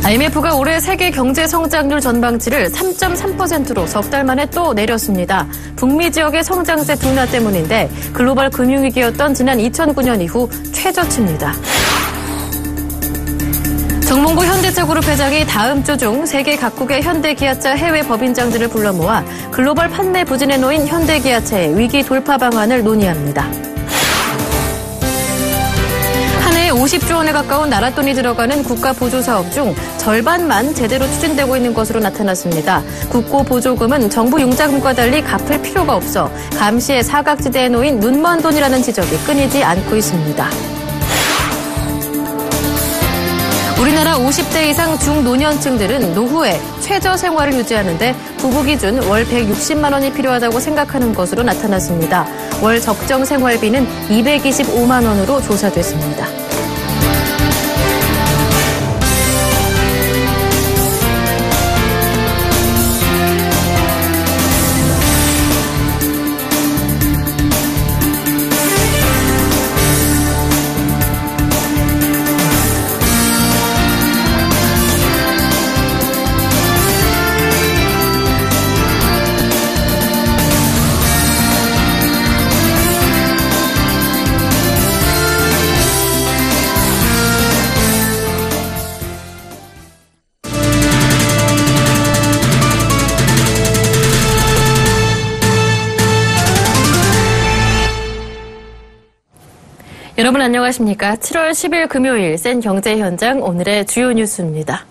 IMF가 올해 세계 경제 성장률 전망치를 3.3%로 석 달 만에 또 내렸습니다. 북미 지역의 성장세 둔화 때문인데 글로벌 금융위기였던 지난 2009년 이후 최저치입니다. 정몽구 현대차그룹 회장이 다음 주 중 세계 각국의 현대기아차 해외 법인장들을 불러 모아 글로벌 판매 부진에 놓인 현대기아차의 위기 돌파 방안을 논의합니다. 한 해에 50조 원에 가까운 나라 돈이 들어가는 국가 보조 사업 중 절반만 제대로 추진되고 있는 것으로 나타났습니다. 국고 보조금은 정부 융자금과 달리 갚을 필요가 없어 감시의 사각지대에 놓인 눈먼 돈이라는 지적이 끊이지 않고 있습니다. 우리나라 50대 이상 중노년층들은 노후에 최저 생활을 유지하는데 부부 기준 월 160만 원이 필요하다고 생각하는 것으로 나타났습니다. 월 적정 생활비는 225만 원으로 조사됐습니다. 여러분 안녕하십니까? 7월 10일 금요일 센 경제 현장 오늘의 주요 뉴스입니다.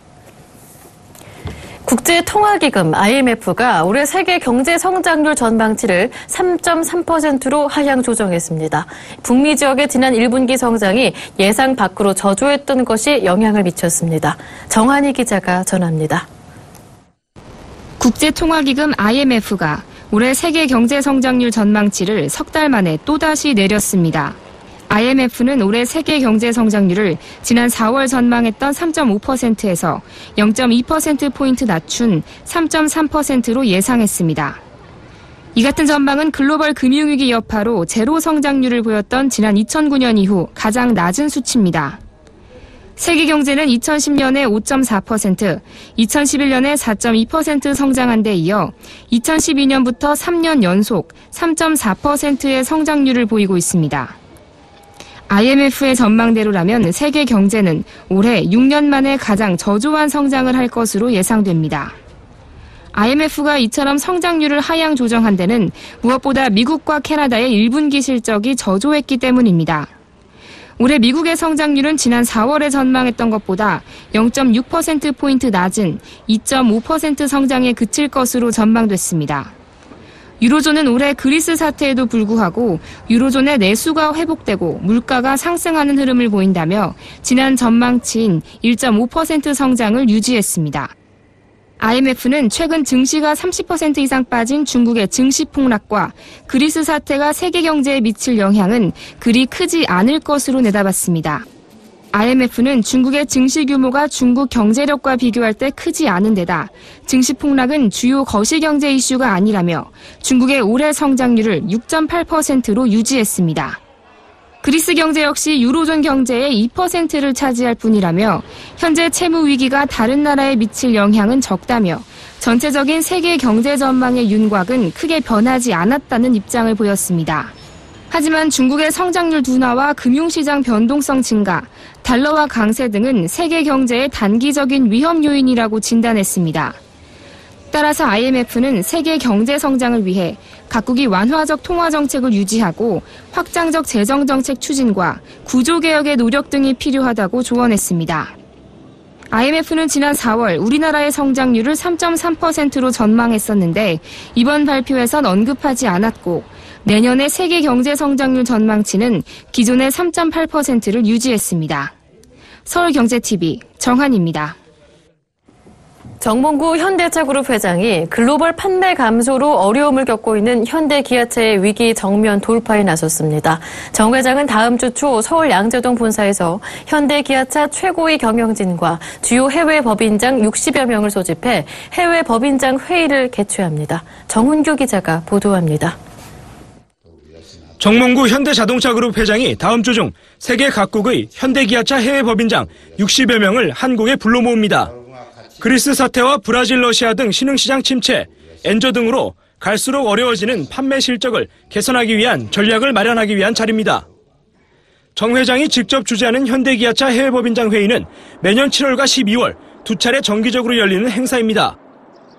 국제통화기금 IMF가 올해 세계 경제 성장률 전망치를 3.3%로 하향 조정했습니다. 북미 지역의 지난 1분기 성장이 예상 밖으로 저조했던 것이 영향을 미쳤습니다. 정한희 기자가 전합니다. 국제통화기금 IMF가 올해 세계 경제 성장률 전망치를 석 달 만에 또다시 내렸습니다. IMF는 올해 세계 경제 성장률을 지난 4월 전망했던 3.5%에서 0.2%포인트 낮춘 3.3%로 예상했습니다. 이 같은 전망은 글로벌 금융위기 여파로 제로 성장률을 보였던 지난 2009년 이후 가장 낮은 수치입니다. 세계 경제는 2010년에 5.4%, 2011년에 4.2% 성장한 데 이어 2012년부터 3년 연속 3.4%의 성장률을 보이고 있습니다. IMF의 전망대로라면 세계 경제는 올해 6년 만에 가장 저조한 성장을 할 것으로 예상됩니다. IMF가 이처럼 성장률을 하향 조정한 데는 무엇보다 미국과 캐나다의 1분기 실적이 저조했기 때문입니다. 올해 미국의 성장률은 지난 4월에 전망했던 것보다 0.6%포인트 낮은 2.5% 성장에 그칠 것으로 전망됐습니다. 유로존은 올해 그리스 사태에도 불구하고 유로존의 내수가 회복되고 물가가 상승하는 흐름을 보인다며 지난 전망치인 1.5% 성장을 유지했습니다. IMF는 최근 증시가 30% 이상 빠진 중국의 증시 폭락과 그리스 사태가 세계 경제에 미칠 영향은 그리 크지 않을 것으로 내다봤습니다. IMF는 중국의 증시 규모가 중국 경제력과 비교할 때 크지 않은 데다 증시 폭락은 주요 거시경제 이슈가 아니라며 중국의 올해 성장률을 6.8%로 유지했습니다. 그리스 경제 역시 유로존 경제의 2%를 차지할 뿐이라며 현재 채무 위기가 다른 나라에 미칠 영향은 적다며 전체적인 세계 경제 전망의 윤곽은 크게 변하지 않았다는 입장을 보였습니다. 하지만 중국의 성장률 둔화와 금융시장 변동성 증가, 달러화 강세 등은 세계 경제의 단기적인 위험 요인이라고 진단했습니다. 따라서 IMF는 세계 경제 성장을 위해 각국이 완화적 통화 정책을 유지하고 확장적 재정 정책 추진과 구조개혁의 노력 등이 필요하다고 조언했습니다. IMF는 지난 4월 우리나라의 성장률을 3.3%로 전망했었는데 이번 발표에선 언급하지 않았고 내년의 세계 경제 성장률 전망치는 기존의 3.8%를 유지했습니다. 서울경제TV 정한입니다. 정몽구 현대차그룹 회장이 글로벌 판매 감소로 어려움을 겪고 있는 현대기아차의 위기 정면 돌파에 나섰습니다. 정 회장은 다음 주 초 서울 양재동 본사에서 현대기아차 최고위 경영진과 주요 해외 법인장 60여 명을 소집해 해외 법인장 회의를 개최합니다. 정훈규 기자가 보도합니다. 정몽구 현대자동차그룹 회장이 다음 주 중 세계 각국의 현대기아차 해외 법인장 60여 명을 한국에 불러 모읍니다. 그리스 사태와 브라질, 러시아 등 신흥시장 침체, 엔저 등으로 갈수록 어려워지는 판매 실적을 개선하기 위한 전략을 마련하기 위한 자리입니다. 정 회장이 직접 주재하는 현대기아차 해외법인장 회의는 매년 7월과 12월 두 차례 정기적으로 열리는 행사입니다.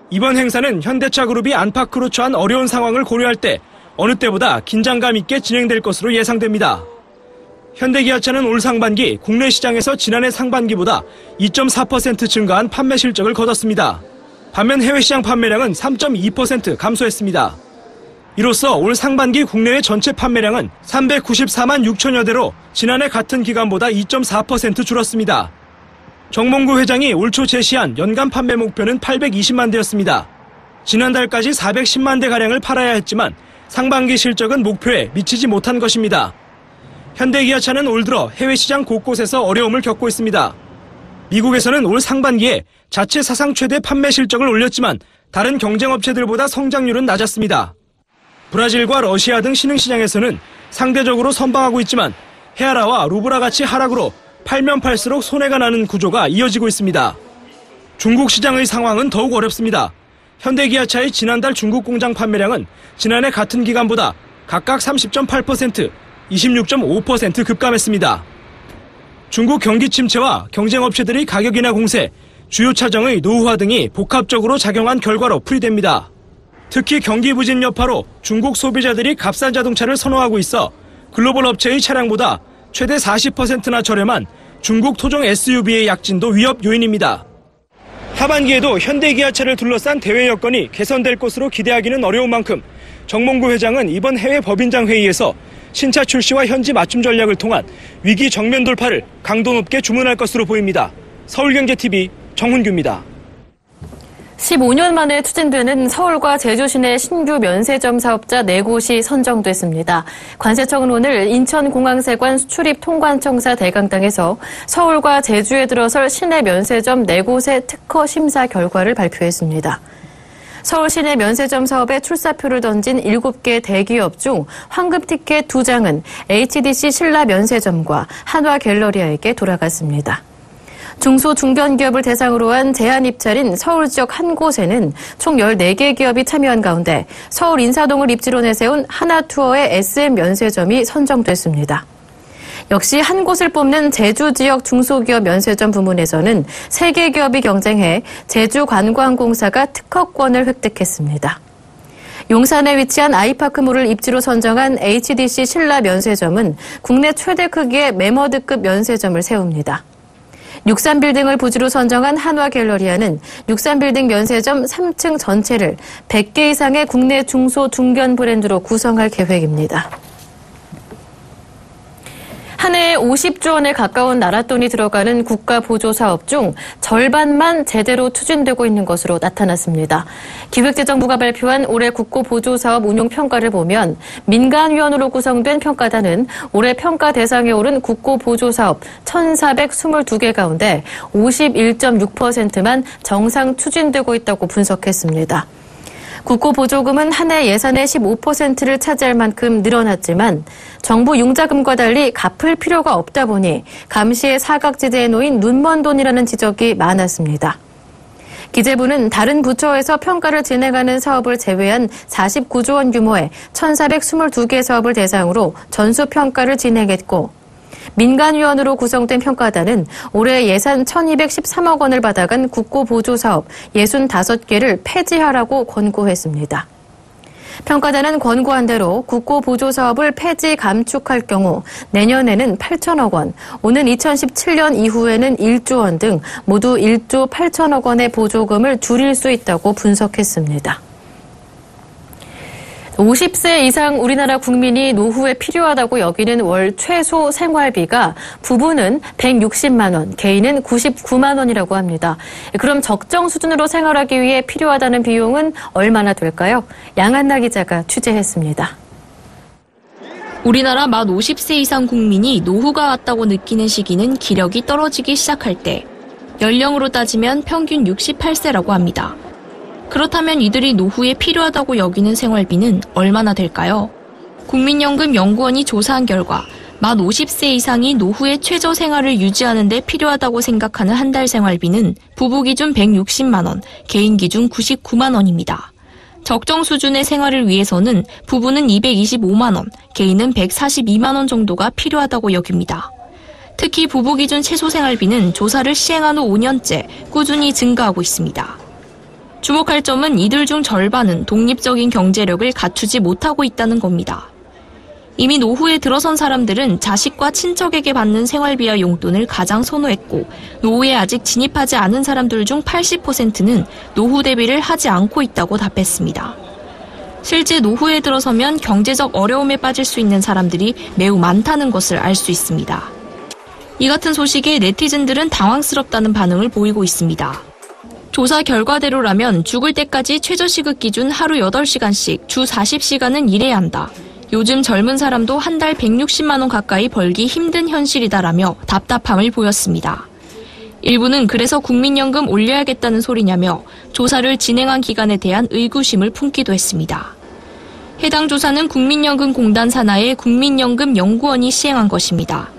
이번 행사는 현대차그룹이 안팎으로 처한 어려운 상황을 고려할 때 어느 때보다 긴장감 있게 진행될 것으로 예상됩니다. 현대기아차는 올 상반기 국내 시장에서 지난해 상반기보다 2.4% 증가한 판매 실적을 거뒀습니다. 반면 해외 시장 판매량은 3.2% 감소했습니다. 이로써 올 상반기 국내외 전체 판매량은 394만 6천여 대로 지난해 같은 기간보다 2.4% 줄었습니다. 정몽구 회장이 올 초 제시한 연간 판매 목표는 820만 대였습니다. 지난달까지 410만 대가량을 팔아야 했지만 상반기 실적은 목표에 미치지 못한 것입니다. 현대기아차는 올 들어 해외 시장 곳곳에서 어려움을 겪고 있습니다. 미국에서는 올 상반기에 자체 사상 최대 판매 실적을 올렸지만 다른 경쟁업체들보다 성장률은 낮았습니다. 브라질과 러시아 등 신흥시장에서는 상대적으로 선방하고 있지만 헤아라와 루브라 같이 하락으로 팔면 팔수록 손해가 나는 구조가 이어지고 있습니다. 중국 시장의 상황은 더욱 어렵습니다. 현대기아차의 지난달 중국 공장 판매량은 지난해 같은 기간보다 각각 30.8%, 26.5% 급감했습니다. 중국 경기 침체와 경쟁업체들의 가격이나 공세, 주요 차정의 노후화 등이 복합적으로 작용한 결과로 풀이됩니다. 특히 경기 부진 여파로 중국 소비자들이 값싼 자동차를 선호하고 있어 글로벌 업체의 차량보다 최대 40%나 저렴한 중국 토종 SUV의 약진도 위협 요인입니다. 하반기에도 현대기아차를 둘러싼 대외 여건이 개선될 것으로 기대하기는 어려운 만큼 정몽구 회장은 이번 해외 법인장 회의에서 신차 출시와 현지 맞춤 전략을 통한 위기 정면 돌파를 강도 높게 주문할 것으로 보입니다. 서울경제TV 정훈규입니다. 15년 만에 추진되는 서울과 제주 시내 신규 면세점 사업자 4곳이 선정됐습니다. 관세청은 오늘 인천공항세관 수출입 통관청사 대강당에서 서울과 제주에 들어설 시내 면세점 4곳의 특허 심사 결과를 발표했습니다. 서울 시내 면세점 사업에 출사표를 던진 7개 대기업 중 황금티켓 2장은 HDC 신라 면세점과 한화갤러리아에게 돌아갔습니다. 중소 중견기업을 대상으로 한 제한 입찰인 서울 지역 한 곳에는 총 14개 기업이 참여한 가운데 서울 인사동을 입지로 내세운 하나투어의 SM 면세점이 선정됐습니다. 역시 한 곳을 뽑는 제주 지역 중소기업 면세점 부문에서는 3개 기업이 경쟁해 제주관광공사가 특허권을 획득했습니다. 용산에 위치한 아이파크몰을 입지로 선정한 HDC 신라 면세점은 국내 최대 크기의 매머드급 면세점을 세웁니다. 63빌딩을 부지로 선정한 한화갤러리아는 63빌딩 면세점 3층 전체를 100개 이상의 국내 중소 중견 브랜드로 구성할 계획입니다. 한 해에 50조 원에 가까운 나라 돈이 들어가는 국가 보조 사업 중 절반만 제대로 추진되고 있는 것으로 나타났습니다. 기획재정부가 발표한 올해 국고 보조 사업 운용 평가를 보면 민간위원으로 구성된 평가단은 올해 평가 대상에 오른 국고 보조 사업 1,422개 가운데 51.6%만 정상 추진되고 있다고 분석했습니다. 국고 보조금은 한 해 예산의 15%를 차지할 만큼 늘어났지만 정부 융자금과 달리 갚을 필요가 없다 보니 감시의 사각지대에 놓인 눈먼 돈이라는 지적이 많았습니다. 기재부는 다른 부처에서 평가를 진행하는 사업을 제외한 49조 원 규모의 1,422개 사업을 대상으로 전수평가를 진행했고 민간위원으로 구성된 평가단은 올해 예산 1,213억 원을 받아간 국고 보조 사업 65개를 폐지하라고 권고했습니다. 평가단은 권고한 대로 국고 보조 사업을 폐지 감축할 경우 내년에는 8천억 원, 오는 2017년 이후에는 1조 원 등 모두 1조 8천억 원의 보조금을 줄일 수 있다고 분석했습니다. 50세 이상 우리나라 국민이 노후에 필요하다고 여기는 월 최소 생활비가 부부는 160만 원, 개인은 99만 원이라고 합니다. 그럼 적정 수준으로 생활하기 위해 필요하다는 비용은 얼마나 될까요? 양한나 기자가 취재했습니다. 우리나라 만 50세 이상 국민이 노후가 왔다고 느끼는 시기는 기력이 떨어지기 시작할 때, 연령으로 따지면 평균 68세라고 합니다. 그렇다면 이들이 노후에 필요하다고 여기는 생활비는 얼마나 될까요? 국민연금연구원이 조사한 결과 만 50세 이상이 노후의 최저 생활을 유지하는 데 필요하다고 생각하는 한 달 생활비는 부부 기준 160만 원, 개인 기준 99만 원입니다. 적정 수준의 생활을 위해서는 부부는 225만 원, 개인은 142만 원 정도가 필요하다고 여깁니다. 특히 부부 기준 최소 생활비는 조사를 시행한 후 5년째 꾸준히 증가하고 있습니다. 주목할 점은 이들 중 절반은 독립적인 경제력을 갖추지 못하고 있다는 겁니다. 이미 노후에 들어선 사람들은 자식과 친척에게 받는 생활비와 용돈을 가장 선호했고, 노후에 아직 진입하지 않은 사람들 중 80%는 노후 대비를 하지 않고 있다고 답했습니다. 실제 노후에 들어서면 경제적 어려움에 빠질 수 있는 사람들이 매우 많다는 것을 알 수 있습니다. 이 같은 소식에 네티즌들은 당황스럽다는 반응을 보이고 있습니다. 조사 결과대로라면 죽을 때까지 최저시급 기준 하루 8시간씩 주 40시간은 일해야 한다. 요즘 젊은 사람도 한 달 160만 원 가까이 벌기 힘든 현실이다라며 답답함을 보였습니다. 일부는 그래서 국민연금 올려야겠다는 소리냐며 조사를 진행한 기관에 대한 의구심을 품기도 했습니다. 해당 조사는 국민연금공단 산하의 국민연금연구원이 시행한 것입니다.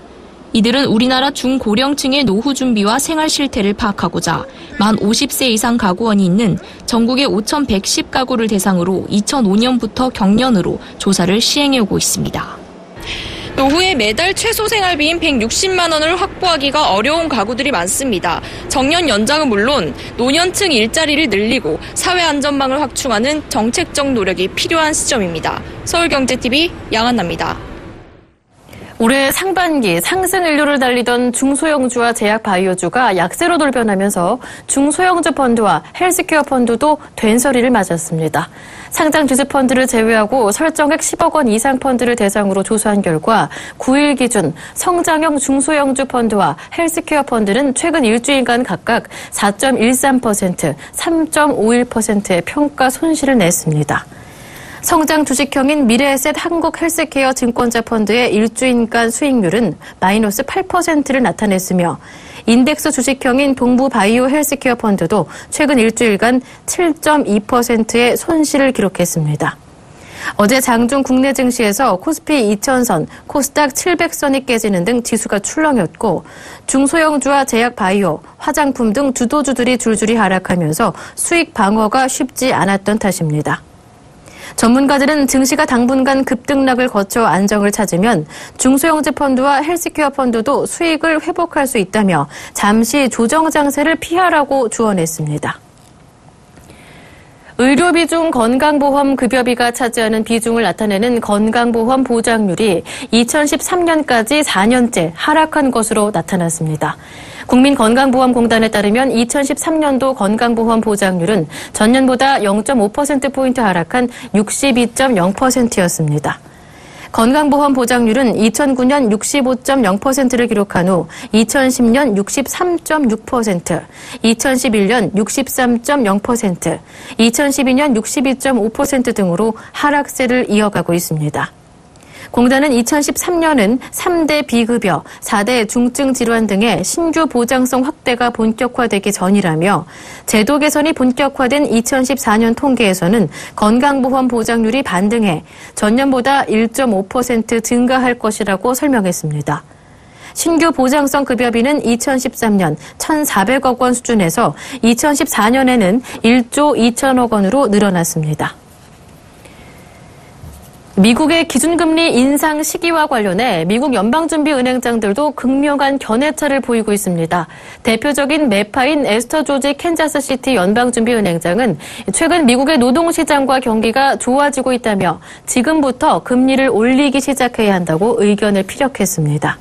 이들은 우리나라 중고령층의 노후 준비와 생활 실태를 파악하고자 만 50세 이상 가구원이 있는 전국의 5,110가구를 대상으로 2005년부터 경년으로 조사를 시행해오고 있습니다. 노후에 매달 최소 생활비인 160만 원을 확보하기가 어려운 가구들이 많습니다. 정년 연장은 물론 노년층 일자리를 늘리고 사회 안전망을 확충하는 정책적 노력이 필요한 시점입니다. 서울경제TV 양한나입니다. 올해 상반기 상승 인류를 달리던 중소형주와 제약바이오주가 약세로 돌변하면서 중소형주 펀드와 헬스케어 펀드도 된서리를 맞았습니다. 상장 주주 펀드를 제외하고 설정액 10억 원 이상 펀드를 대상으로 조사한 결과 9일 기준 성장형 중소형주 펀드와 헬스케어 펀드는 최근 일주일간 각각 4.13%, 3.51%의 평가 손실을 냈습니다. 성장 주식형인 미래에셋 한국헬스케어 증권자 펀드의 일주일간 수익률은 마이너스 8%를 나타냈으며 인덱스 주식형인 동부바이오 헬스케어 펀드도 최근 일주일간 7.2%의 손실을 기록했습니다. 어제 장중 국내 증시에서 코스피 2000선, 코스닥 700선이 깨지는 등 지수가 출렁였고 중소형주와 제약바이오, 화장품 등 주도주들이 줄줄이 하락하면서 수익 방어가 쉽지 않았던 탓입니다. 전문가들은 증시가 당분간 급등락을 거쳐 안정을 찾으면 중소형주 펀드와 헬스케어 펀드도 수익을 회복할 수 있다며 잠시 조정 장세를 피하라고 조언했습니다. 의료비 중 건강보험 급여비가 차지하는 비중을 나타내는 건강보험 보장률이 2013년까지 4년째 하락한 것으로 나타났습니다. 국민건강보험공단에 따르면 2013년도 건강보험 보장률은 전년보다 0.5%포인트 하락한 62.0%였습니다. 건강보험 보장률은 2009년 65.0%를 기록한 후 2010년 63.6%, 2011년 63.0%, 2012년 62.5% 등으로 하락세를 이어가고 있습니다. 공단은 2013년은 3대 비급여, 4대 중증 질환 등의 신규 보장성 확대가 본격화되기 전이라며 제도 개선이 본격화된 2014년 통계에서는 건강보험 보장률이 반등해 전년보다 1.5% 증가할 것이라고 설명했습니다. 신규 보장성 급여비는 2013년 1,400억 원 수준에서 2014년에는 1조 2천억 원으로 늘어났습니다. 미국의 기준금리 인상 시기와 관련해 미국 연방준비은행장들도 극명한 견해차를 보이고 있습니다. 대표적인 매파인 에스터 조지 캔자스시티 연방준비은행장은 최근 미국의 노동시장과 경기가 좋아지고 있다며 지금부터 금리를 올리기 시작해야 한다고 의견을 피력했습니다.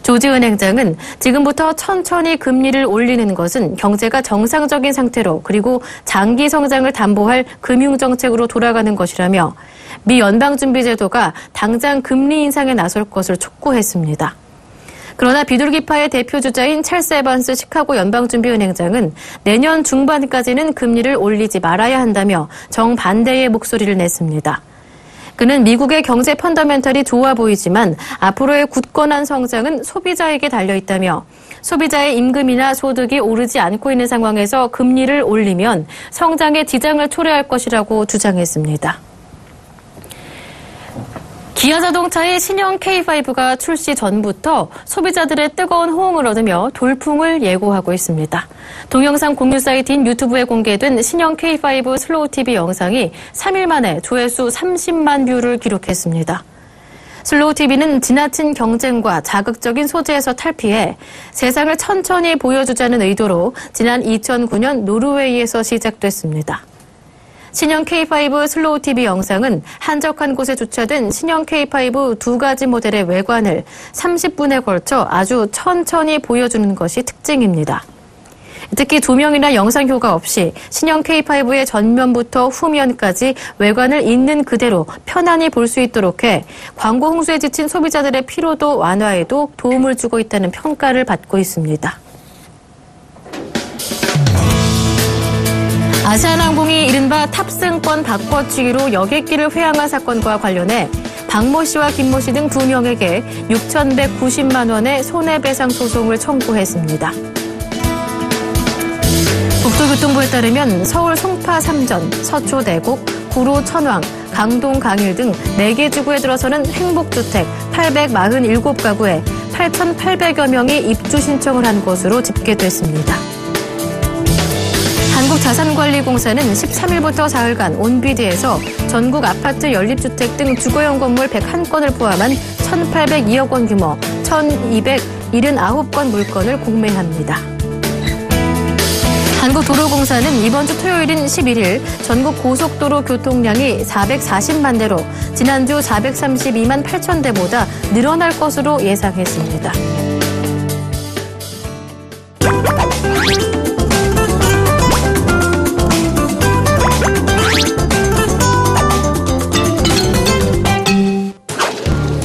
조지 은행장은 지금부터 천천히 금리를 올리는 것은 경제가 정상적인 상태로 그리고 장기 성장을 담보할 금융정책으로 돌아가는 것이라며 미 연방준비제도가 당장 금리 인상에 나설 것을 촉구했습니다. 그러나 비둘기파의 대표 주자인 찰스 에반스 시카고 연방준비은행장은 내년 중반까지는 금리를 올리지 말아야 한다며 정반대의 목소리를 냈습니다. 그는 미국의 경제 펀더멘털이 좋아 보이지만 앞으로의 굳건한 성장은 소비자에게 달려있다며 소비자의 임금이나 소득이 오르지 않고 있는 상황에서 금리를 올리면 성장에 지장을 초래할 것이라고 주장했습니다. 기아자동차의 신형 K5가 출시 전부터 소비자들의 뜨거운 호응을 얻으며 돌풍을 예고하고 있습니다. 동영상 공유 사이트인 유튜브에 공개된 신형 K5 슬로우 TV 영상이 3일 만에 조회수 30만 뷰를 기록했습니다. 슬로우 TV는 지나친 경쟁과 자극적인 소재에서 탈피해 세상을 천천히 보여주자는 의도로 지난 2009년 노르웨이에서 시작됐습니다. 신형 K5 슬로우 TV 영상은 한적한 곳에 주차된 신형 K5 두 가지 모델의 외관을 30분에 걸쳐 아주 천천히 보여주는 것이 특징입니다. 특히 조명이나 영상 효과 없이 신형 K5의 전면부터 후면까지 외관을 있는 그대로 편안히 볼 수 있도록 해 광고 홍수에 지친 소비자들의 피로도 완화에도 도움을 주고 있다는 평가를 받고 있습니다. 아시아나항공이 이른바 탑승권 바꿔치기로 여객기를 회항한 사건과 관련해 박모 씨와 김모 씨 등 2명에게 6,190만 원의 손해배상 소송을 청구했습니다. 국토교통부에 따르면 서울 송파 3전, 서초 내곡, 구로 천왕, 강동 강일 등 4개 지구에 들어서는 행복주택 847가구에 8,800여 명이 입주 신청을 한 것으로 집계됐습니다. 한국자산관리공사는 13일부터 사흘간 온비드에서 전국 아파트 연립주택 등 주거용 건물 101건을 포함한 1,802억 원 규모 1,279건 물건을 공매합니다. 한국도로공사는 이번 주 토요일인 11일 전국 고속도로 교통량이 440만 대로 지난주 432만 8천 대보다 늘어날 것으로 예상했습니다.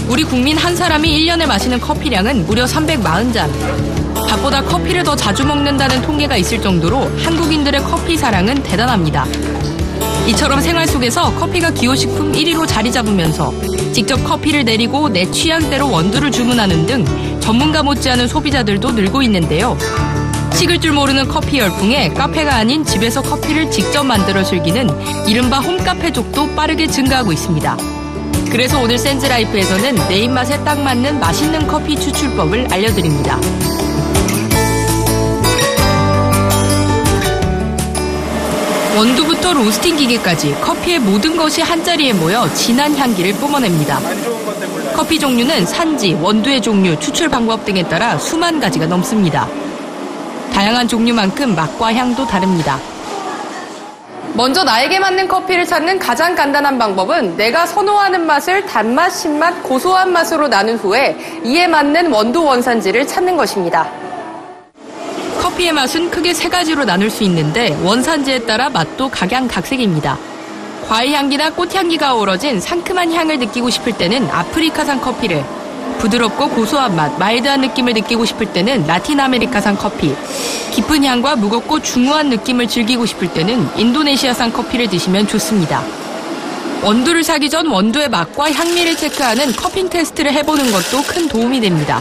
우리 국민 한 사람이 1년에 마시는 커피량은 무려 340잔. 밥보다 커피를 더 자주 먹는다는 통계가 있을 정도로 한국인들의 커피 사랑은 대단합니다. 이처럼 생활 속에서 커피가 기호식품 1위로 자리 잡으면서 직접 커피를 내리고 내 취향대로 원두를 주문하는 등 전문가 못지않은 소비자들도 늘고 있는데요. 식을 줄 모르는 커피 열풍에 카페가 아닌 집에서 커피를 직접 만들어 즐기는 이른바 홈카페족도 빠르게 증가하고 있습니다. 그래서 오늘 센즈라이프에서는 내 입맛에 딱 맞는 맛있는 커피 추출법을 알려드립니다. 원두부터 로스팅 기계까지 커피의 모든 것이 한자리에 모여 진한 향기를 뿜어냅니다. 커피 종류는 산지, 원두의 종류, 추출 방법 등에 따라 수만 가지가 넘습니다. 다양한 종류만큼 맛과 향도 다릅니다. 먼저 나에게 맞는 커피를 찾는 가장 간단한 방법은 내가 선호하는 맛을 단맛, 신맛, 고소한 맛으로 나눈 후에 이에 맞는 원두 원산지를 찾는 것입니다. 커피의 맛은 크게 3가지로 나눌 수 있는데 원산지에 따라 맛도 각양각색입니다. 과일 향기나 꽃향기가 어우러진 상큼한 향을 느끼고 싶을 때는 아프리카산 커피를, 부드럽고 고소한 맛, 마일드한 느낌을 느끼고 싶을 때는 라틴 아메리카산 커피, 깊은 향과 무겁고 중후한 느낌을 즐기고 싶을 때는 인도네시아산 커피를 드시면 좋습니다. 원두를 사기 전 원두의 맛과 향미를 체크하는 커핑 테스트를 해보는 것도 큰 도움이 됩니다.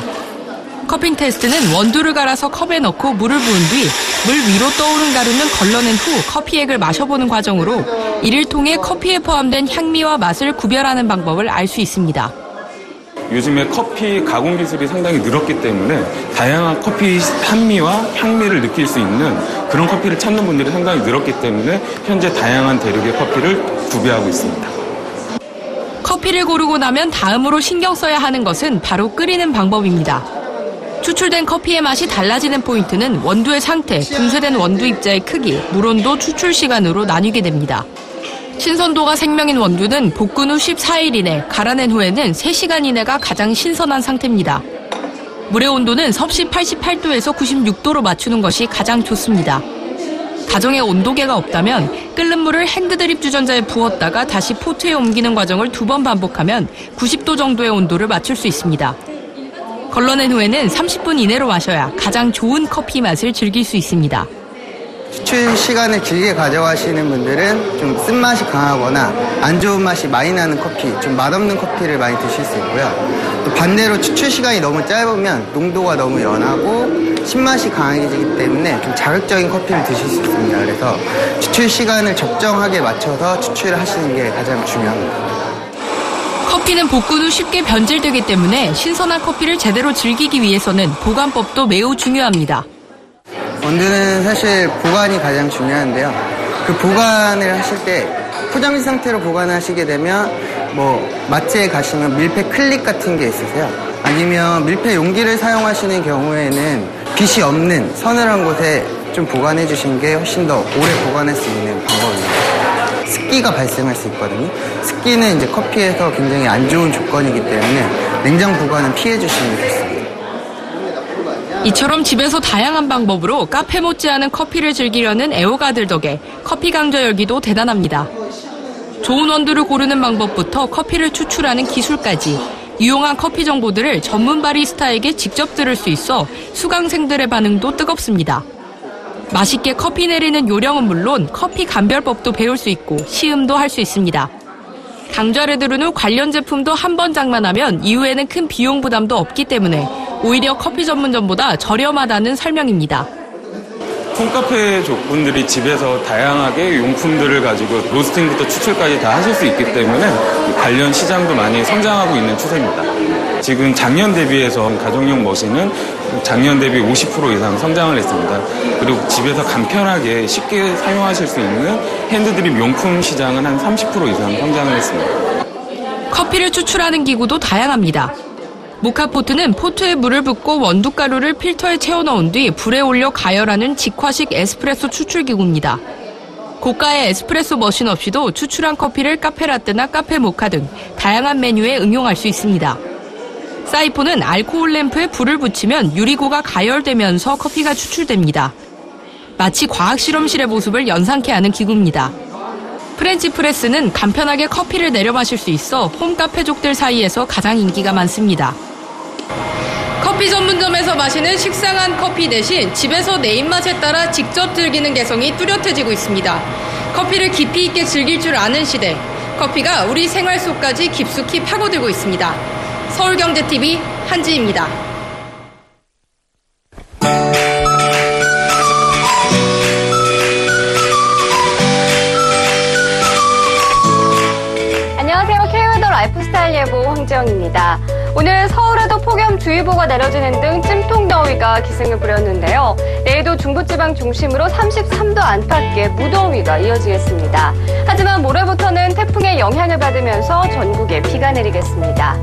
커핑 테스트는 원두를 갈아서 컵에 넣고 물을 부은 뒤 물 위로 떠오른 가루는 걸러낸 후 커피액을 마셔보는 과정으로 이를 통해 커피에 포함된 향미와 맛을 구별하는 방법을 알 수 있습니다. 요즘에 커피 가공 기술이 상당히 늘었기 때문에 다양한 커피 산미와 향미를 느낄 수 있는 그런 커피를 찾는 분들이 상당히 늘었기 때문에 현재 다양한 대륙의 커피를 구비하고 있습니다. 커피를 고르고 나면 다음으로 신경 써야 하는 것은 바로 끓이는 방법입니다. 추출된 커피의 맛이 달라지는 포인트는 원두의 상태, 분쇄된 원두 입자의 크기, 물온도, 추출 시간으로 나뉘게 됩니다. 신선도가 생명인 원두는 볶은 후 14일 이내, 갈아낸 후에는 3시간 이내가 가장 신선한 상태입니다. 물의 온도는 섭씨 88도에서 96도로 맞추는 것이 가장 좋습니다. 가정에 온도계가 없다면 끓는 물을 핸드드립 주전자에 부었다가 다시 포트에 옮기는 과정을 2번 반복하면 90도 정도의 온도를 맞출 수 있습니다. 걸러낸 후에는 30분 이내로 마셔야 가장 좋은 커피 맛을 즐길 수 있습니다. 추출 시간을 길게 가져가시는 분들은 좀 쓴맛이 강하거나 안 좋은 맛이 많이 나는 커피, 좀 맛없는 커피를 많이 드실 수 있고요. 또 반대로 추출 시간이 너무 짧으면 농도가 너무 연하고 신맛이 강해지기 때문에 좀 자극적인 커피를 드실 수 있습니다. 그래서 추출 시간을 적정하게 맞춰서 추출을 하시는 게 가장 중요합니다. 커피는 볶은 후 쉽게 변질되기 때문에 신선한 커피를 제대로 즐기기 위해서는 보관법도 매우 중요합니다. 원두는 사실 보관이 가장 중요한데요. 그 보관을 하실 때 포장지 상태로 보관을 하시게 되면 마트에 가시면 밀폐 클립 같은 게 있으세요. 아니면 밀폐 용기를 사용하시는 경우에는 빛이 없는 서늘한 곳에 좀 보관해 주시는 게 훨씬 더 오래 보관할 수 있는 방법입니다. 습기가 발생할 수 있거든요. 습기는 이제 커피에서 굉장히 안 좋은 조건이기 때문에 냉장 보관은 피해 주시는 게 좋습니다. 이처럼 집에서 다양한 방법으로 카페 못지않은 커피를 즐기려는 애호가들 덕에 커피 강좌 열기도 대단합니다. 좋은 원두를 고르는 방법부터 커피를 추출하는 기술까지 유용한 커피 정보들을 전문 바리스타에게 직접 들을 수 있어 수강생들의 반응도 뜨겁습니다. 맛있게 커피 내리는 요령은 물론 커피 감별법도 배울 수 있고 시음도 할 수 있습니다. 강좌를 들은 후 관련 제품도 한 번 장만하면 이후에는 큰 비용 부담도 없기 때문에 오히려 커피 전문점보다 저렴하다는 설명입니다. 홈카페 분들이 집에서 다양하게 용품들을 가지고 로스팅부터 추출까지 다 하실 수 있기 때문에 관련 시장도 많이 성장하고 있는 추세입니다. 지금 작년 대비해서 가정용 머신은 작년 대비 50% 이상 성장을 했습니다. 그리고 집에서 간편하게 쉽게 사용하실 수 있는 핸드드립 용품 시장은 한 30% 이상 성장을 했습니다. 커피를 추출하는 기구도 다양합니다. 모카포트는 포트에 물을 붓고 원두가루를 필터에 채워 넣은 뒤 불에 올려 가열하는 직화식 에스프레소 추출 기구입니다. 고가의 에스프레소 머신 없이도 추출한 커피를 카페라떼나 카페 모카 등 다양한 메뉴에 응용할 수 있습니다. 사이폰은 알코올 램프에 불을 붙이면 유리고가 가열되면서 커피가 추출됩니다. 마치 과학 실험실의 모습을 연상케 하는 기구입니다. 프렌치 프레스는 간편하게 커피를 내려 마실 수 있어 홈카페족들 사이에서 가장 인기가 많습니다. 커피 전문점에서 마시는 식상한 커피 대신 집에서 내 입맛에 따라 직접 즐기는 개성이 뚜렷해지고 있습니다. 커피를 깊이 있게 즐길 줄 아는 시대, 커피가 우리 생활 속까지 깊숙이 파고들고 있습니다. 서울경제TV 한지입니다. 안녕하세요. K웨더 라이프스타일 예보 황지영입니다. 오늘 서울에도 폭염주의보가 내려지는 등 찜통더위가 기승을 부렸는데요. 내일도 중부지방 중심으로 33도 안팎의 무더위가 이어지겠습니다. 하지만 모레부터는 태풍의 영향을 받으면서 전국에 비가 내리겠습니다.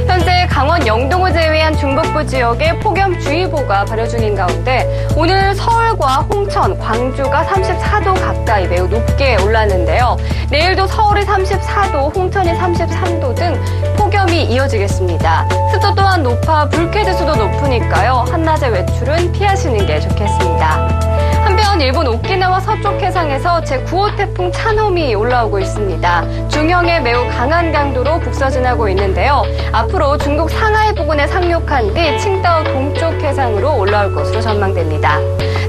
현재 강원 영동을 제외한 중북부 지역에 폭염주의보가 발효 중인 가운데 오늘 서울과 홍천, 광주가 34도 가까이 매우 높게 올랐는데요. 내일도 서울이 34도, 홍천이 33도 등 폭염이 이어지겠습니다. 습도 또한 높아 불쾌지수도 높으니까요. 한낮의 외출은 피하시는 게 좋겠습니다. 한편 일본 오키나와 서쪽 해상에서 제9호 태풍 찬홈이 올라오고 있습니다. 중형의 매우 강한 강도로 북서진하고 있는데요. 앞으로 중국 상하이 부근에 상륙한 뒤 칭다오 동쪽 해상으로 올라올 것으로 전망됩니다.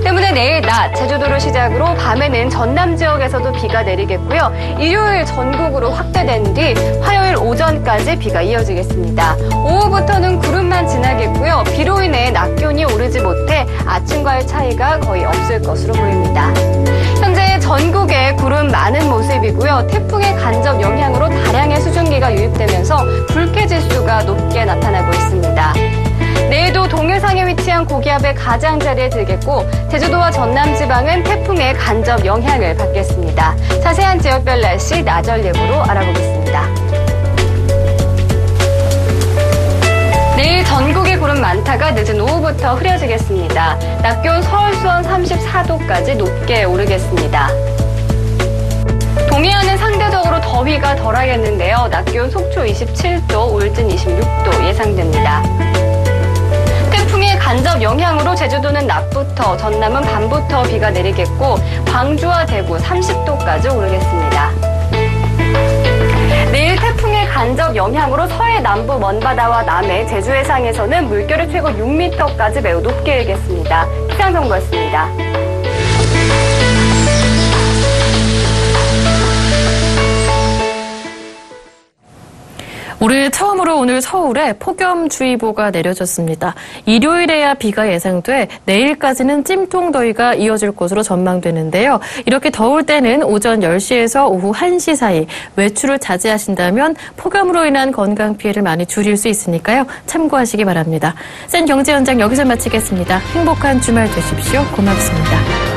때문에 내일 낮 제주도를 시작으로 밤에는 전남 지역에서도 비가 내리겠고요. 일요일 전국으로 확대된 뒤 화요일 오전까지 비가 이어지겠습니다. 오후부터는 구름만 지나겠고요. 비로 인해 낮 기온이 오르지 못해 아침과의 차이가 거의 없을 것으로 보입니다. 현재 전국에 구름 많은 모습이고요. 태풍의 간접 영향으로 다량의 수증기가 유입되면서 불쾌지수가 높게 나타나고 있습니다. 내일도 동해상에 위치한 고기압의 가장자리에 들겠고 제주도와 전남 지방은 태풍의 간접 영향을 받겠습니다. 자세한 지역별 날씨 나절 예보로 알아보겠습니다. 내일 전국에 구름 많다가 늦은 오후부터 흐려지겠습니다. 낮 기온 서울 수원 34도까지 높게 오르겠습니다. 동해안은 상대적으로 더위가 덜하겠는데요. 낮 기온 속초 27도, 울진 26도 예상됩니다. 태풍의 간접 영향으로 제주도는 낮부터, 전남은 밤부터 비가 내리겠고 광주와 대구 30도까지 오르겠습니다. 내일 태풍의 간접 영향으로 서해 남부 먼바다와 남해, 제주 해상에서는 물결이 최고 6m까지 매우 높게 일겠습니다. 기상정보였습니다. 올해 처음으로 오늘 서울에 폭염주의보가 내려졌습니다. 일요일에야 비가 예상돼 내일까지는 찜통더위가 이어질 것으로 전망되는데요. 이렇게 더울 때는 오전 10시에서 오후 1시 사이 외출을 자제하신다면 폭염으로 인한 건강 피해를 많이 줄일 수 있으니까요. 참고하시기 바랍니다. 센 경제 현장 여기서 마치겠습니다. 행복한 주말 되십시오. 고맙습니다.